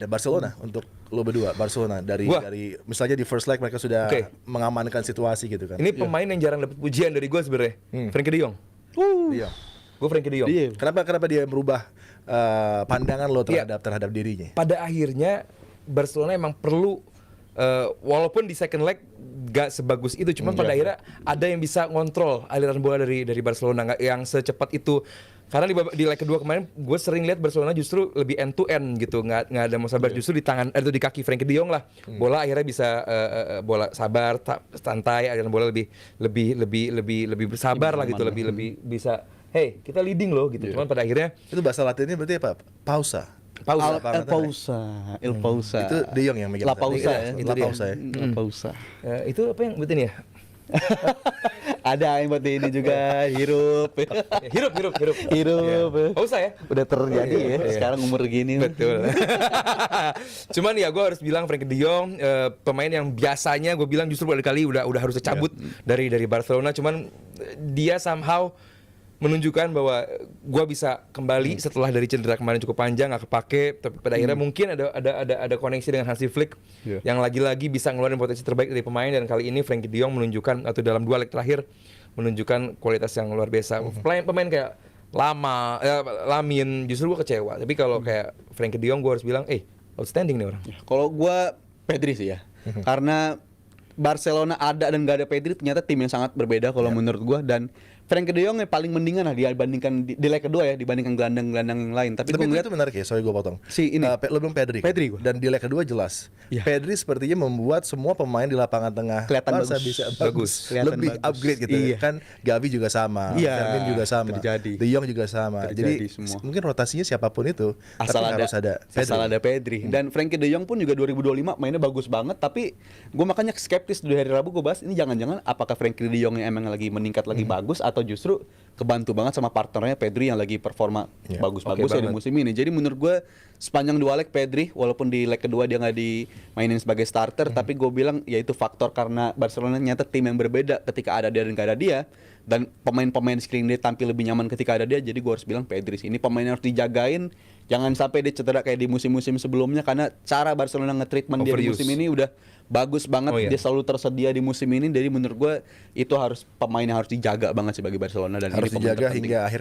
Dan Barcelona untuk lo berdua, Barcelona dari misalnya di first leg mereka sudah mengamankan situasi gitu kan. Ini pemain yang jarang dapat pujian dari gue sebenarnya. Frenkie de Jong. Iya. Gue Frenkie de Jong. Kenapa dia merubah pandangan lo terhadap dirinya? Pada akhirnya Barcelona emang perlu walaupun di second leg gak sebagus itu, cuman pada akhirnya ada yang bisa ngontrol aliran bola dari Barcelona, nggak yang secepat itu. Karena di leg kedua kemarin gue sering lihat Barcelona justru lebih end to end gitu, nggak ada mau sabar, justru di tangan atau di kaki Frenkie de Jong lah bola akhirnya bisa bola sabar, santai, aliran bola lebih bersabar lah gitu, lebih bisa kita leading loh gitu. Cuman pada akhirnya itu bahasa Latinnya berarti apa? Pausa. El pausa. Itu De Jong yang megang. La pausa ya. Itu La pausa ya. La pausa. Itu apa yang betul ya? Ada yang buat ini juga hirup. Hirup. Pausa ya? Udah terjadi ya. Sekarang umur gini. Betul. Cuman ya gue harus bilang Frenkie de Jong pemain yang biasanya gue bilang justru kali udah harus cabut dari Barcelona, cuman dia somehow menunjukkan bahwa gue bisa kembali setelah dari cedera kemarin cukup panjang nggak kepake, tapi pada akhirnya mungkin ada koneksi dengan Hansi Flick yang lagi-lagi bisa ngeluarin potensi terbaik dari pemain, dan kali ini Frenkie de Jong menunjukkan, atau dalam 2 leg terakhir menunjukkan kualitas yang luar biasa. Pemain kayak Lamine justru gue kecewa, tapi kalau kayak Frenkie de Jong gue harus bilang outstanding nih orang. Kalau gue Pedri sih ya, karena Barcelona ada dan gak ada Pedri ternyata tim yang sangat berbeda kalau menurut gue. Dan Frenkie de Jong yang paling mendingan lah dibandingkan di leg kedua ya, dibandingkan gelandang-gelandang yang lain. Tapi gue ngeliat itu menarik ya, sorry gue potong. Lo bilang Pedri gue. Dan di leg kedua jelas Pedri sepertinya membuat semua pemain di lapangan tengah kelihatan bagus. Lebih upgrade gitu kan. Gavi juga sama, Fermin juga sama, De Jong juga sama. Jadi mungkin rotasinya siapapun itu asal ada Pedri. Dan Frenkie de Jong pun juga 2025 mainnya bagus banget. Tapi gue makanya skeptis di hari Rabu gue bahas ini, jangan-jangan apakah Frenkie de Jong yang emang lagi meningkat lagi bagus, atau justru kebantu banget sama partnernya Pedri yang lagi performa bagus-bagus di musim ini. Jadi menurut gue sepanjang 2 leg Pedri, walaupun di leg kedua dia nggak dimainin sebagai starter, tapi gue bilang ya itu faktor karena Barcelona nyata tim yang berbeda ketika ada dia dan nggak ada dia, dan pemain-pemain di sekeliling dia tampil lebih nyaman ketika ada dia. Jadi gue harus bilang Pedri ini pemain yang harus dijagain, jangan sampai dia cedera kayak di musim-musim sebelumnya, karena cara Barcelona nge-treatment dia di musim ini udah bagus banget. Dia selalu tersedia di musim ini. Jadi menurut gue itu harus pemain yang harus dijaga banget sebagai Barcelona, dan harus dijaga hingga akhir